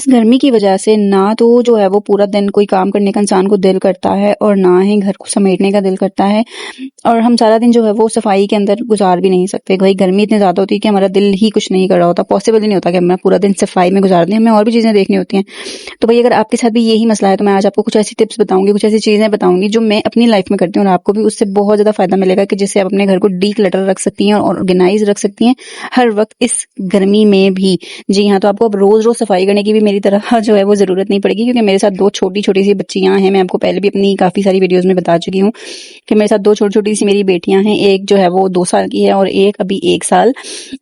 गर्मी की वजह से ना तो जो है वो पूरा दिन कोई काम करने का इंसान को दिल करता है और ना ही घर को समेटने का दिल करता है, और हम सारा दिन जो है वो सफाई के अंदर गुजार भी नहीं सकते। भाई गर्मी इतनी ज़्यादा होती है कि हमारा दिल ही कुछ नहीं कर रहा होता, पॉसिबल ही नहीं होता कि हम पूरा दिन सफाई में गुजार दें, हमें और भी चीज़ें देखनी होती हैं। तो भाई अगर आपके साथ भी यही मसला है तो मैं आज आपको कुछ ऐसी टिप्स बताऊंगी, कुछ ऐसी चीज़ें बताऊंगी जो मैं अपनी लाइफ में करती हूँ और आपको भी उससे बहुत ज़्यादा फायदा मिलेगा, कि जिससे आप अपने घर को डी क्लटर रख सकती हैं और ऑर्गेनाइज रख सकती हैं हर वक्त इस गर्मी में भी। जी हाँ, तो आपको अब रोज रोज सफाई करने की भी मेरी तरह जो है वो जरूरत नहीं पड़ेगी, क्योंकि मेरे साथ दो छोटी छोटी सी बच्चियां हैं। मैं आपको पहले भी अपनी काफी सारी वीडियोस में बता चुकी हूँ कि मेरे साथ दो छोटी छोटी सी मेरी बेटियां हैं। एक जो है वो 2 साल की है और एक अभी 1 साल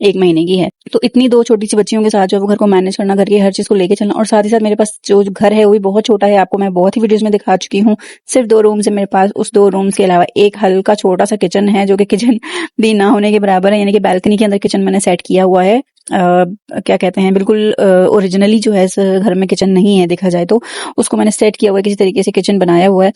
1 महीने की है। तो इतनी दो छोटी सी बच्चियों के साथ जो है वो घर को मैनेज करना, घर की हर चीज को लेके चलना, और साथ ही साथ मेरे पास जो घर है वो भी बहुत छोटा है। आपको मैं बहुत ही वीडियोस में दिखा चुकी हूँ। सिर्फ 2 रूम्स है मेरे पास। उस 2 रूम्स के अलावा एक हल्का छोटा सा किचन है, जो कि किचन भी ना होने के बराबर है, यानी कि बालकनी के अंदर किचन मैंने सेट किया हुआ है। क्या कहते हैं, बिल्कुल ओरिजिनली जो है इस घर में किचन नहीं है देखा जाए तो, उसको मैंने सेट किया हुआ है, किसी तरीके से किचन बनाया हुआ है।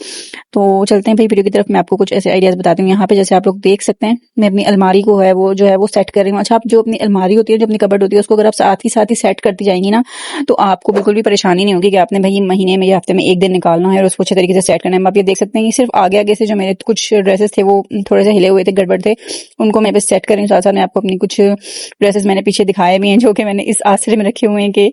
तो चलते हैं भाई वीडियो की तरफ। मैं आपको कुछ ऐसे आइडियाज बताती हूँ। यहाँ पे जैसे आप लोग देख सकते हैं, मैं अपनी अलमारी को है वो जो है वो सेट कर रही हूँ। अच्छा, आप जो अपनी अलमारी होती है, जो अपनी कबर्ड होती है, उसको अगर आप साथ ही सेट करती जाएंगी ना, तो आपको बिल्कुल भी परेशानी नहीं होगी कि आपने भाई महीने में या हफ्ते में 1 दिन निकालना है और उसको अच्छे तरीके से सेट करना है। आप ये देख सकते हैं कि सिर्फ आगे आगे से जो मेरे कुछ ड्रेसेस थे वो थोड़े से हिले हुए थे, गड़बड़ थे, उनको मैं बस सेट कर रही हूँ। साथ साथ मैं आपको अपनी कुछ ड्रेसेस मैंने पीछे दिखाए भी हैं, जो कि मैंने इस आसरे में रखे हुए हैं कि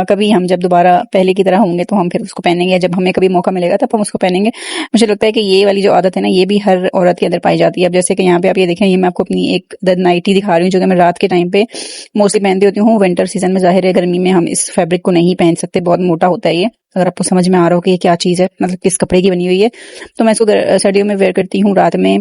कभी हम जब दोबारा पहले की तरह होंगे तो हम फिर उसको पहनेंगे, या जब हमें कभी मौका मिलेगा तब हम उसको पहनेंगे। मुझे लगता है कि ये वाली जो आदत है ना, ये भी हर औरत के अंदर पाई जाती है। अब जैसे कि यहाँ पे आप ये देखें, ये मैं आपको अपनी एक नाइटी दिखा रही हूँ, जो कि मैं रात के टाइम पे मोस्टली पहनती होती हूँ। विंटर सीजन में जाहिर है गर्मी में हम इस फैब्रिक को नहीं पहन सकते, बहुत मोटा होता है ये। अगर आपको समझ में आ रहा हो कि ये क्या चीज है, मतलब किस कपड़े की बनी हुई है, तो मैं इसको सर्दियों में वेयर करती हूँ रात में।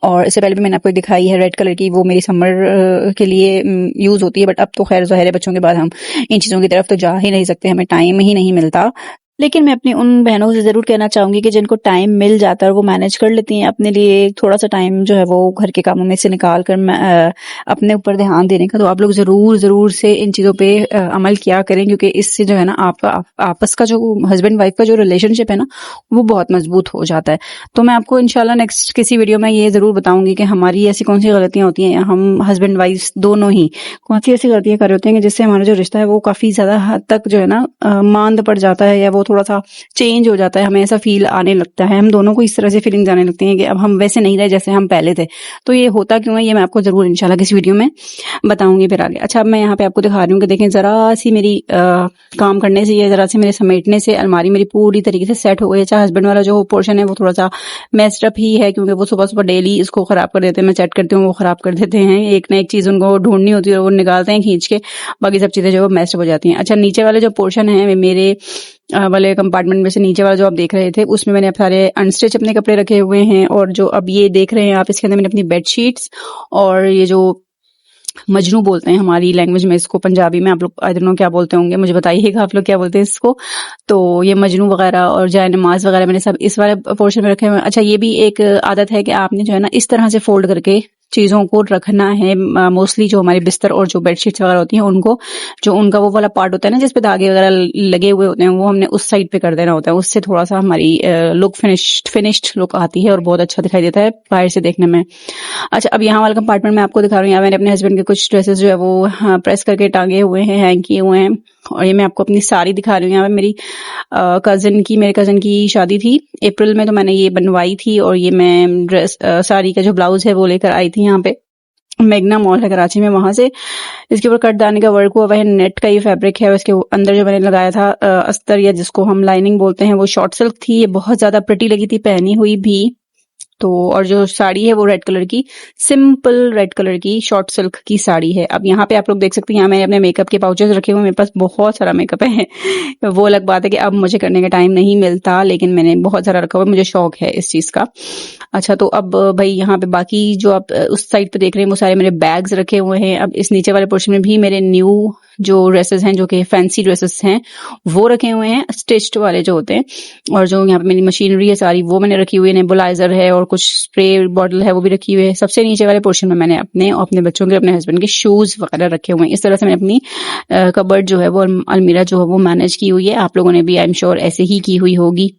और इससे पहले भी मैंने आपको दिखाई है रेड कलर की, वो मेरी समर के लिए यूज होती है। बट अब तो खैर ज़ाहिर है बच्चों के बाद हम इन चीज़ों की तरफ तो जा ही नहीं सकते, हमें टाइम ही नहीं मिलता। लेकिन मैं अपनी उन बहनों से जरूर कहना चाहूंगी कि जिनको टाइम मिल जाता है और वो मैनेज कर लेती हैं अपने लिए थोड़ा सा टाइम जो है वो घर के कामों में से निकाल कर अपने ऊपर ध्यान देने का, तो आप लोग जरूर जरूर से इन चीजों पे अमल किया करें, क्योंकि इससे जो है ना आपका आपस का जो हस्बैंड वाइफ का जो रिलेशनशिप है ना, वो बहुत मजबूत हो जाता है। तो मैं आपको इंशाल्लाह नेक्स्ट किसी वीडियो में ये जरूर बताऊंगी कि हमारी ऐसी कौन सी गलतियां होती हैं, हम हस्बैंड वाइफ दोनों ही कौन सी ऐसी गलतियां कर रहे होते हैं कि जिससे हमारा जो रिश्ता है वो काफी ज्यादा हद तक जो है ना मांद पड़ जाता है, या वो थोड़ा सा चेंज हो जाता है। हमें ऐसा फील आने लगता है, हम दोनों को इस तरह से फीलिंग्स आने लगती हैं कि अब हम वैसे नहीं रहे जैसे हम पहले थे। तो ये होता क्यों है, ये मैं आपको जरूर इंशाल्लाह किसी वीडियो में बताऊंगी फिर आगे। अच्छा, अब मैं यहाँ पे आपको दिखा रही हूँ कि देखें, जरा सी मेरी काम करने से, या जरा सी मेरे समेटने से अलमारी मेरी पूरी तरीके से सेट हो गई। अच्छा, हस्बैंड वाला जो पोर्शन है वो थोड़ा सा मेस्ड अप ही है, क्योंकि वो सुबह सुबह डेली इसको खराब कर देते हैं। मैं सेट करती हूँ, वो खराब कर देते हैं। एक ना एक चीज उनको ढूंढनी होती है और वो निकालते हैं खींच के, बाकी सब चीजें जो मेस्ड हो जाती हैं। अच्छा, नीचे वाले जो पोर्शन है मेरे वाले कंपार्टमेंट में से नीचे वाला जो आप देख रहे थे, उसमें मैंने सारे अनस्टिच अपने कपड़े रखे हुए हैं। और जो अब ये देख रहे हैं आप, इसके अंदर मैंने अपनी बेडशीट्स और ये जो मजनू बोलते हैं हमारी लैंग्वेज में इसको, पंजाबी में आप लोग आई डोंट नो क्या बोलते होंगे, मुझे बताइएगा आप लोग क्या बोलते हैं इसको। तो ये मजनू वगैरह और जाय नमाज वगैरह मैंने सब इस वाले पोर्शन में रखे हुए हैं। अच्छा, ये भी एक आदत है कि आपने जो है ना इस तरह से फोल्ड करके चीजों को रखना है। मोस्टली जो हमारे बिस्तर और जो बेडशीट्स वगैरह होती हैं, उनको जो उनका वो वाला पार्ट होता है ना जिसपे धागे वगैरह लगे हुए होते हैं, वो हमने उस साइड पे कर देना होता है। उससे थोड़ा सा हमारी लुक फिनिश्ड लुक आती है और बहुत अच्छा दिखाई देता है बाहर से देखने में। अच्छा, अब यहाँ वाला कंपार्टमेंट में आपको दिखा रही हूँ। यहाँ मैंने अपने हस्बैंड के कुछ ड्रेसेस जो है वो प्रेस करके टांगे हुए हैं, हैंग किए हुए हैं। और ये मैं आपको अपनी साड़ी दिखा रही हूँ। यहाँ पे मेरी मेरे कजन की शादी थी अप्रैल में, तो मैंने ये बनवाई थी। और ये मैं ड्रेस साड़ी का जो ब्लाउज है वो लेकर आई थी यहाँ पे मेगना मॉल है कराची में, वहां से। इसके ऊपर कटदाने का वर्क हुआ वह नेट का ये फैब्रिक है। उसके अंदर जो मैंने लगाया था अस्तर, या जिसको हम लाइनिंग बोलते हैं, वो शॉर्ट सिल्क थी। ये बहुत ज्यादा प्रिटी लगी थी पहनी हुई भी। तो और जो साड़ी है वो रेड कलर की, सिंपल रेड कलर की शॉर्ट सिल्क की साड़ी है। अब यहाँ पे आप लोग देख सकते हैं, यहाँ मैंने अपने मेकअप के पाउचेस रखे हुए, मेरे पास बहुत सारा मेकअप है। वो अलग बात है कि अब मुझे करने का टाइम नहीं मिलता, लेकिन मैंने बहुत सारा रखा हुआ, मुझे शौक है इस चीज का। अच्छा, तो अब भाई यहाँ पे बाकी जो आप उस साइड पे देख रहे हैं वो सारे मेरे बैग्स रखे हुए हैं। अब इस नीचे वाले पोर्शन में भी मेरे न्यू जो ड्रेसेस हैं, जो कि फैंसी ड्रेसेस हैं, वो रखे हुए हैं, स्टिच्ड वाले जो होते हैं। और जो यहाँ पे मेरी मशीनरी है सारी, वो मैंने रखी हुई है। नेबुलाइजर है और कुछ स्प्रे बॉटल है, वो भी रखी हुई है। सबसे नीचे वाले पोर्शन में मैंने अपने और अपने बच्चों के, अपने हस्बैंड के शूज वगैरह रखे हुए हैं। इस तरह से मैंने अपनी कबर्ड जो है वो, अलमीरा जो है वो मैनेज की हुई है। आप लोगों ने भी आई एम श्योर ऐसे ही की हुई होगी।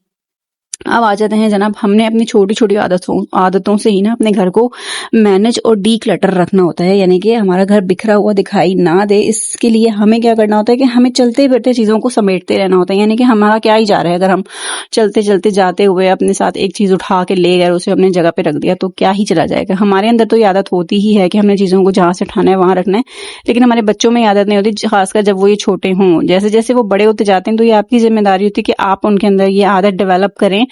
अब आ जाते हैं जनाब, हमने अपनी छोटी छोटी आदतों से ही ना अपने घर को मैनेज और डी क्लटर रखना होता है, यानी कि हमारा घर बिखरा हुआ दिखाई ना दे। इसके लिए हमें क्या करना होता है कि हमें चलते फिरते चीज़ों को समेटते रहना होता है, यानी कि हमारा क्या ही जा रहा है। अगर हम चलते चलते जाते हुए अपने साथ एक चीज़ उठा के ले गए, उसे अपने जगह पे रख दिया, तो क्या ही चला जाएगा। हमारे अंदर तो ये आदत होती ही है कि हमने चीज़ों को जहाँ से उठाना है वहाँ रखना है, लेकिन हमारे बच्चों में ये आदत नहीं होती, खासकर जब वो ये छोटे हों। जैसे जैसे वो बड़े होते जाते हैं तो ये आपकी जिम्मेदारी होती है कि आप उनके अंदर ये आदत डेवलप करें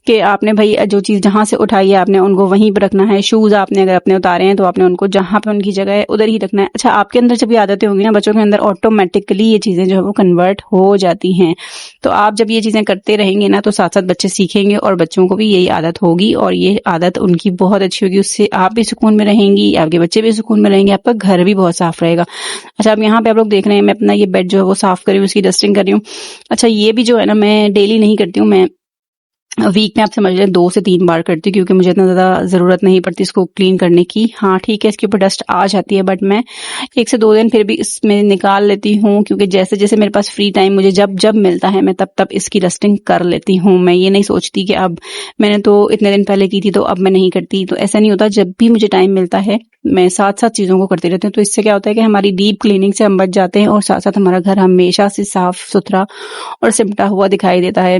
कि आपने भाई जो चीज़ जहाँ से उठाई है आपने उनको वहीं पर रखना है। शूज़ आपने अगर अपने उतारे हैं तो आपने उनको जहाँ पे उनकी जगह है उधर ही रखना है। अच्छा, आपके अंदर जब ये आदतें होंगी ना, बच्चों के अंदर ऑटोमेटिकली ये चीज़ें जो है वो कन्वर्ट हो जाती हैं। तो आप जब ये चीज़ें करते रहेंगे ना, तो साथ साथ बच्चे सीखेंगे और बच्चों को भी यही आदत होगी, और ये आदत उनकी बहुत अच्छी होगी। उससे आप भी सुकून में रहेंगी, आपके बच्चे भी सुकून में रहेंगे, आपका घर भी बहुत साफ रहेगा। अच्छा, अब यहाँ पे आप लोग देख रहे हैं मैं अपना ये बेड जो है वो साफ कर रही हूँ, उसकी डस्टिंग कर रही हूँ। अच्छा, ये भी जो है ना मैं डेली नहीं करती हूँ, मैं वीक में आप समझ लें 2 से 3 बार करती हूँ, क्योंकि मुझे इतना ज़्यादा ज़रूरत नहीं पड़ती इसको क्लीन करने की। हाँ ठीक है, इसके ऊपर डस्ट आ जाती है, बट मैं 1 से 2 दिन फिर भी इसमें निकाल लेती हूँ, क्योंकि जैसे जैसे मेरे पास फ्री टाइम मुझे जब जब मिलता है मैं तब तब इसकी डस्टिंग कर लेती हूँ। मैं ये नहीं सोचती कि अब मैंने तो इतने दिन पहले की थी तो अब मैं नहीं करती, तो ऐसा नहीं होता। जब भी मुझे टाइम मिलता है मैं साथ साथ चीज़ों को करती रहती हूँ। तो इससे क्या होता है कि हमारी डीप क्लीनिंग से हम बच जाते हैं, और साथ साथ हमारा घर हमेशा से साफ सुथरा और सिमटा हुआ दिखाई देता है।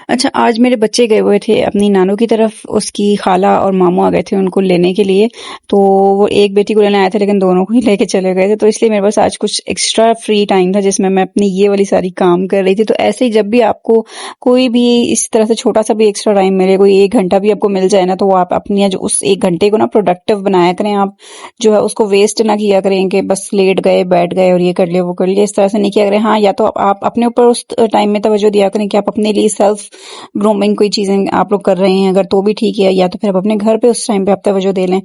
अच्छा, आज मेरे बच्चे गए हुए थे अपनी नानू की तरफ, उसकी खाला और मामू आ गए थे उनको लेने के लिए। तो वो एक बेटी को लेने आए थे लेकिन दोनों को ही लेके चले गए थे, तो इसलिए मेरे पास आज कुछ एक्स्ट्रा फ्री टाइम था जिसमें मैं अपनी ये वाली सारी काम कर रही थी। तो ऐसे ही जब भी आपको कोई भी इस तरह से छोटा सा भी एक्स्ट्रा टाइम मिले, कोई 1 घंटा भी आपको मिल जाए ना, तो वो आप अपनी जो उस 1 घंटे को ना प्रोडक्टिव बनाया करें। आप जो है उसको वेस्ट ना किया करें कि बस लेट गए बैठ गए और ये कर लिया वो कर लिया, इस तरह से नहीं किया करें। हाँ, या तो आप अपने ऊपर उस टाइम में तवज्जो दिया करें कि आप अपने लिए सेल्फ ग्रूमिंग कोई चीजें आप लोग कर रहे हैं अगर, तो भी ठीक है, या तो फिर आप अपने घर पे उस टाइम पे आप तवज्जो दे लें।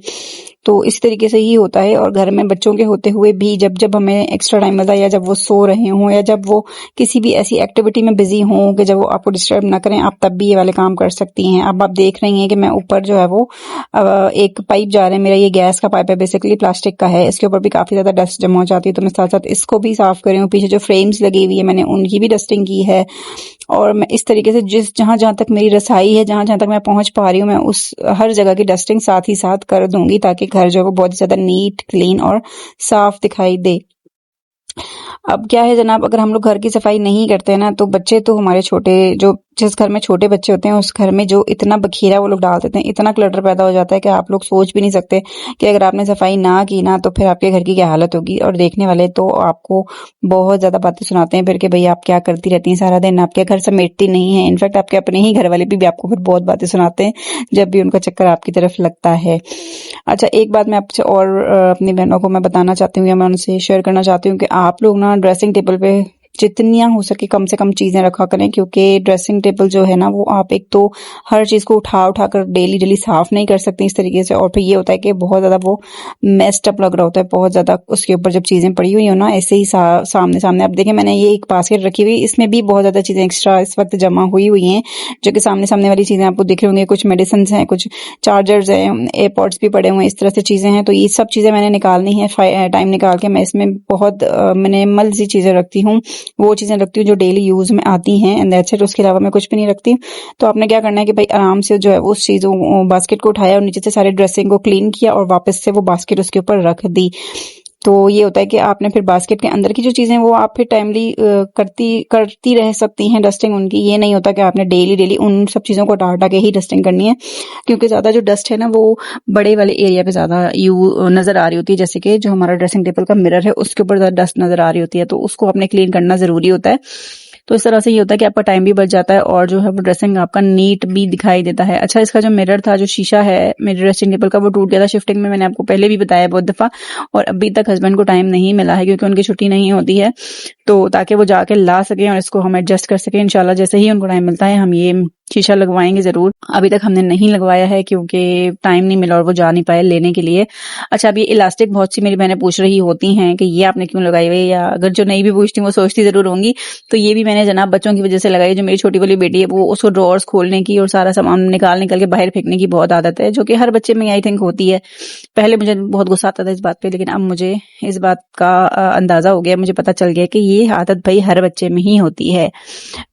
तो इस तरीके से ही होता है। और घर में बच्चों के होते हुए भी जब जब हमें एक्स्ट्रा टाइम मिलता है, या जब वो सो रहे हों, या जब वो किसी भी ऐसी एक्टिविटी में बिजी हों कि जब वो आपको डिस्टर्ब ना करें, आप तब भी ये वाले काम कर सकती हैं। अब आप देख रही हैं कि मैं ऊपर जो है वो एक पाइप जा रहा है मेरा, ये गैस का पाइप है, बेसिकली प्लास्टिक का है, इसके ऊपर भी काफी ज्यादा डस्ट जमा हो जाती है, तो मैं साथ साथ इसको भी साफ कर रही हूँ। पीछे जो फ्रेम्स लगी हुई है मैंने उनकी भी डस्टिंग की है, और मैं इस तरीके से जहां जहां तक मेरी रसाई है, जहां जहां तक मैं पहुंच पा रही हूँ, मैं उस हर जगह की डस्टिंग साथ ही साथ कर दूंगी, ताकि घर जो है वो बहुत ज्यादा नीट क्लीन और साफ दिखाई दे। अब क्या है जनाब, अगर हम लोग घर की सफाई नहीं करते हैं ना, तो बच्चे तो हमारे छोटे, जो जिस घर में छोटे बच्चे होते हैं उस घर में जो इतना बखेरा वो लोग डाल देते हैं, इतना क्लटर पैदा हो जाता है कि आप लोग सोच भी नहीं सकते कि अगर आपने सफाई ना की ना तो फिर आपके घर की क्या हालत होगी। और देखने वाले तो आपको बहुत ज्यादा बातें सुनाते हैं फिर कि भाई आप क्या करती रहती हैं सारा दिन, आपके घर समेटती नहीं है। इनफैक्ट आपके अपने ही घर वाले भी आपको फिर बहुत बातें सुनाते हैं जब भी उनका चक्कर आपकी तरफ लगता है। अच्छा, एक बात मैं आपसे और अपनी बहनों को मैं बताना चाहती हूँ, या मैं उनसे शेयर करना चाहती हूँ कि आप लोग ना ड्रेसिंग टेबल पे जितनियां हो सके कम से कम चीजें रखा करें, क्योंकि ड्रेसिंग टेबल जो है ना वो आप एक तो हर चीज को उठा उठा कर डेली डेली साफ नहीं कर सकते इस तरीके से, और फिर ये होता है कि बहुत ज्यादा वो मेस्ड अप लग रहा होता है, बहुत ज्यादा उसके ऊपर जब चीजें पड़ी हुई हो ना ऐसे ही सामने सामने। अब देखें मैंने ये एक बास्केट रखी हुई, इसमें भी बहुत ज्यादा चीजें एक्स्ट्रा इस वक्त जमा हुई हुई हैं, जो कि सामने सामने वाली चीजें आपको दिख रही होंगी। कुछ मेडिसिन हैं, कुछ चार्जर्स हैं, एयरपॉड्स भी पड़े हुए हैं, इस तरह से चीजें हैं। तो ये सब चीजें मैंने निकालनी है, टाइम निकाल के मैं इसमें बहुत मिनिमल सी चीजें रखती हूँ, वो चीजें रखती हूँ जो डेली यूज में आती हैं, एंड दैट्स इट। उसके अलावा मैं कुछ भी नहीं रखती। तो आपने क्या करना है कि भाई आराम से जो है उस चीजों बास्केट को उठाया और नीचे से सारे ड्रेसिंग को क्लीन किया और वापस से वो बास्केट उसके ऊपर रख दी। तो ये होता है कि आपने फिर बास्केट के अंदर की जो चीजें वो आप फिर टाइमली करती रह सकती हैं डस्टिंग उनकी। ये नहीं होता कि आपने डेली डेली उन सब चीजों को हटा के ही डस्टिंग करनी है, क्योंकि ज्यादा जो डस्ट है ना वो बड़े वाले एरिया पे ज्यादा नजर आ रही होती है। जैसे कि जो हमारा ड्रेसिंग टेबल का मिरर है उसके ऊपर ज्यादा डस्ट नजर आ रही होती है, तो उसको आपने क्लीन करना जरूरी होता है। तो इस तरह से ये होता है कि आपका टाइम भी बच जाता है और जो है वो ड्रेसिंग आपका नीट भी दिखाई देता है। अच्छा, इसका जो मिरर था, जो शीशा है मेरे ड्रेसिंग टेबल का, वो टूट गया था शिफ्टिंग में, मैंने आपको पहले भी बताया बहुत दफा, और अभी तक हस्बैंड को टाइम नहीं मिला है क्योंकि उनकी छुट्टी नहीं होती है, तो ताकि वो जाके ला सकें और इसको हम एडजस्ट कर सकें। इंशाल्लाह जैसे ही उनको टाइम मिलता है हम ये शीशा लगवाएंगे जरूर। अभी तक हमने नहीं लगवाया है क्योंकि टाइम नहीं मिला और वो जा नहीं पाए लेने के लिए। अच्छा, अब ये इलास्टिक बहुत सी मेरी बहनें पूछ रही होती हैं कि ये आपने क्यों लगाई हुई है, या अगर जो नहीं भी पूछती वो सोचती जरूर होंगी, तो ये भी मैंने जनाब बच्चों की वजह से लगाई। जो मेरी छोटी वाली बेटी है वो उसको ड्रॉर्स खोलने की और सारा सामान निकाल के बाहर फेंकने की बहुत आदत है, जो कि हर बच्चे में आई थिंक होती है। पहले मुझे बहुत गुस्सा आता था इस बात पे, लेकिन अब मुझे इस बात का अंदाजा हो गया, मुझे पता चल गया कि ये आदत भाई हर बच्चे में ही होती है।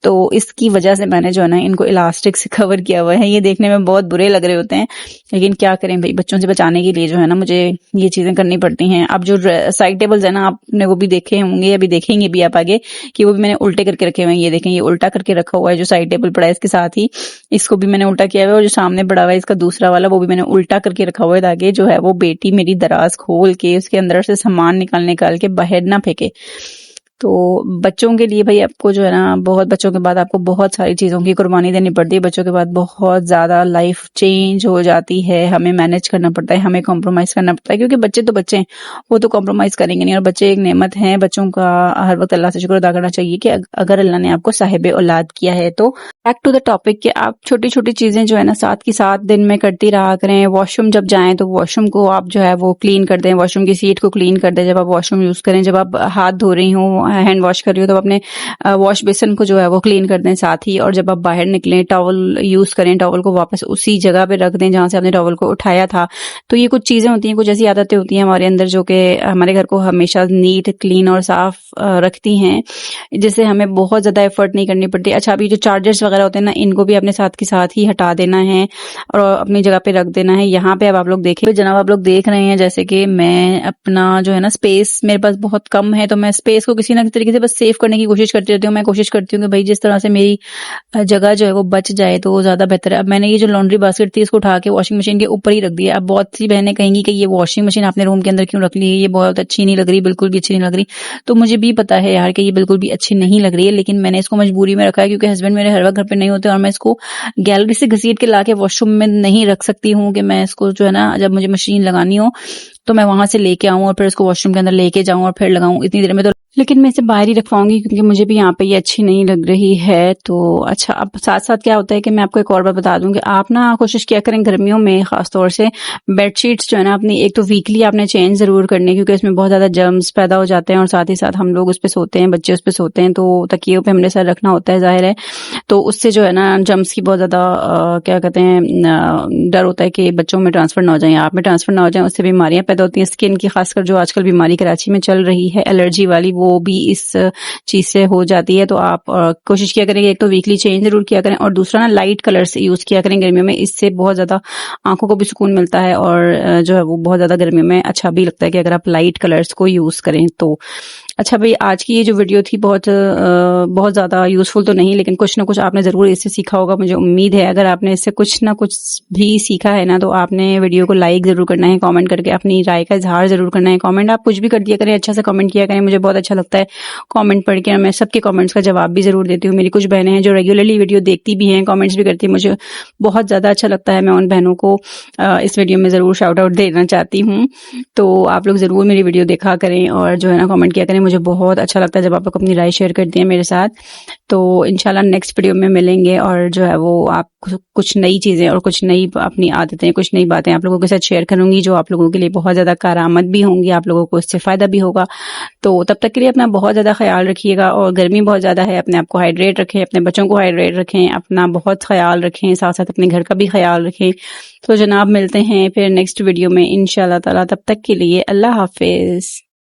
तो इसकी वजह से मैंने जो है ना इनको प्लास्टिक से कवर किया हुआ है। ये देखने में बहुत बुरे लग रहे होते हैं, लेकिन क्या करें भाई, बच्चों से बचाने के लिए जो है ना मुझे ये चीजें करनी पड़ती हैं। अब जो साइड टेबल्स है ना, आपने वो भी देखे होंगे, अभी देखेंगे भी आप आगे, कि वो भी मैंने उल्टे करके रखे हुए हैं। ये देखें, ये उल्टा करके रखा हुआ है जो साइड टेबल पड़ा है, इसके साथ ही इसको भी मैंने उल्टा किया हुआ है, और जो सामने पड़ा हुआ है इसका दूसरा वाला, वो भी मैंने उल्टा करके रखा हुआ है, ताकि जो है वो बेटी मेरी दराज खोल के उसके अंदर से सामान निकाल के बाहर ना फेंके। तो बच्चों के लिए भाई आपको जो है ना, बहुत बच्चों के बाद आपको बहुत सारी चीज़ों की कुर्बानी देनी पड़ती है। बच्चों के बाद बहुत ज़्यादा लाइफ चेंज हो जाती है, हमें मैनेज करना पड़ता है, हमें कॉम्प्रोमाइज़ करना पड़ता है, क्योंकि बच्चे तो बच्चे हैं, वो तो कॉम्प्रोमाइज़ करेंगे नहीं। और बच्चे एक नेमत हैं, बच्चों का हर वक्त अल्लाह से शुक्र अदा करना चाहिए कि अगर अल्लाह ने आपको साहिब औलाद किया है। तो बैक टू द टॉपिक, कि आप छोटी छोटी चीज़ें जो है ना साथ की साथ दिन में करती रहा करें। वॉशरूम जब जाएं तो वॉशरूम को आप जो है वो क्लीन कर दें, वॉशरूम की सीट को क्लीन कर दें जब आप वॉशरूम यूज़ करें। जब आप हाथ धो रही हो, हैंड वॉश कर रही हो, तो अपने वॉश बेसिन को जो है वो क्लीन कर दें साथ ही। और जब आप बाहर निकलें, टॉवल यूज़ करें, टॉवल को वापस उसी जगह पे रख दें जहाँ से आपने टॉवल को उठाया था। तो ये कुछ चीज़ें होती हैं, कुछ ऐसी आदतें होती हैं हमारे अंदर जो कि हमारे घर को हमेशा नीट, क्लीन और साफ रखती हैं, जिससे हमें बहुत ज़्यादा एफर्ट नहीं करनी पड़ती। अच्छा, अभी जो चार्जर्स वगैरह होते हैं ना, इनको भी अपने साथ के साथ ही हटा देना है और अपनी जगह पे रख देना है। यहाँ पे अब आप लोग देखें, जनाब आप लोग देख रहे हैं जैसे कि मैं अपना जो है ना स्पेस मेरे पास बहुत कम है, तो मैं स्पेस को किसी ना किसी तरीके से बस सेव करने की कोशिश करती रहती हूँ। मैं कोशिश करती हूँ कि भाई जिस तरह से मेरी जगह जो है वो बच जाए तो वो ज़्यादा बेहतर है। अब मैंने ये जो लॉन्ड्री बास्केट थी इसको उठा के वॉशिंग मशीन के ऊपर ही रख दिया। अब बहुत सी बहनें कहेंगी कि ये वॉशिंग मशीन आपने रूम के अंदर क्यों रख ली है, ये बहुत अच्छी नहीं लग रही, बिल्कुल भी अच्छी नहीं लग रही। तो मुझे भी पता है यार कि ये बिल्कुल भी अच्छी नहीं लग रही है, लेकिन मैंने इसको मजबूरी में रखा है, क्योंकि हस्बैंड मेरे हर वक्त घर पे नहीं होते और मैं इसको गैलरी से घसीट के लाके वॉशरूम में नहीं रख सकती हूँ कि मैं इसको जो है ना जब मुझे मशीन लगानी हो तो मैं वहां से लेके आऊं और फिर इसको वॉशरूम के अंदर लेके जाऊं और फिर लगाऊं, इतनी देर में तो। लेकिन मैं इसे बाहर ही रखवाऊंगी क्योंकि मुझे भी यहाँ पे ये अच्छी नहीं लग रही है। तो अच्छा, अब साथ साथ क्या होता है कि मैं आपको एक और बात बता दूं कि आप ना कोशिश किया करें गर्मियों में खासतौर से बेडशीट्स जो है ना अपनी, एक तो वीकली आपने चेंज जरूर करनी, क्योंकि इसमें बहुत ज्यादा जर्म्स पैदा हो जाते हैं और साथ ही साथ हम लोग उस पर सोते हैं, बच्चे उस पर सोते हैं, तो तकियों पे हमने सर रखना होता है जाहिर है। तो उससे जो है ना जर्म्स की बहुत ज्यादा क्या कहते हैं डर होता है कि बच्चों में ट्रांसफर ना हो जाए, आप में ट्रांसफर ना हो जाए, उससे बीमारियां पैदा होती हैं स्किन की। खासकर जो आजकल बीमारी कराची में चल रही है एलर्जी वाली, वो भी इस चीज से हो जाती है। तो आप कोशिश किया करें, एक तो वीकली चेंज जरूर किया करें, और दूसरा ना लाइट कलर्स यूज किया करें गर्मियों में। इससे बहुत ज्यादा आंखों को भी सुकून मिलता है और जो है वो बहुत ज्यादा गर्मियों में अच्छा भी लगता है कि अगर आप लाइट कलर्स को यूज करें तो। अच्छा भाई, आज की ये जो वीडियो थी बहुत ज्यादा यूजफुल तो नहीं, लेकिन कुछ ना कुछ आपने जरूर इससे सीखा होगा, मुझे उम्मीद है। अगर आपने इससे कुछ ना कुछ भी सीखा है ना, तो आपने वीडियो को लाइक जरूर करना है, कमेंट करके अपनी राय का इजहार जरूर करना है। कमेंट आप कुछ भी कर दिया करें, अच्छा सा कमेंट किया करें, मुझे बहुत अच्छा लगता है कमेंट पढ़ के। मैं सबके कमेंट्स का जवाब भी जरूर देती हूँ। मेरी कुछ बहनें हैं जो रेगुलरली वीडियो देखती भी हैं, कमेंट्स भी करती है, मुझे बहुत ज्यादा अच्छा लगता है। मैं उन बहनों को इस वीडियो में जरूर शाउट आउट देना चाहती हूँ। तो आप लोग जरूर मेरी वीडियो देखा करें और जो है ना कमेंट किया करें, मुझे बहुत अच्छा लगता है जब आप लोग अपनी राय शेयर करती हैं मेरे साथ। तो इंशाल्लाह नेक्स्ट वीडियो में मिलेंगे और जो है वो आप कुछ नई चीजें और कुछ नई अपनी आदतें, कुछ नई बातें आप लोगों के साथ शेयर करूंगी, जो आप लोगों के लिए बहुत ज्यादा कारआमद भी होंगी, आप लोगों को इससे फायदा भी होगा। तो तब तक के लिए अपना बहुत ज्यादा ख्याल रखिएगा, और गर्मी बहुत ज्यादा है, अपने आप को हाइड्रेट रखें, अपने बच्चों को हाइड्रेट रखें, अपना बहुत ख्याल रखें, साथ साथ अपने घर का भी ख्याल रखें। तो जनाब मिलते हैं फिर नेक्स्ट वीडियो में इंशाल्लाह ताला, तब तक के लिए अल्लाह हाफिज।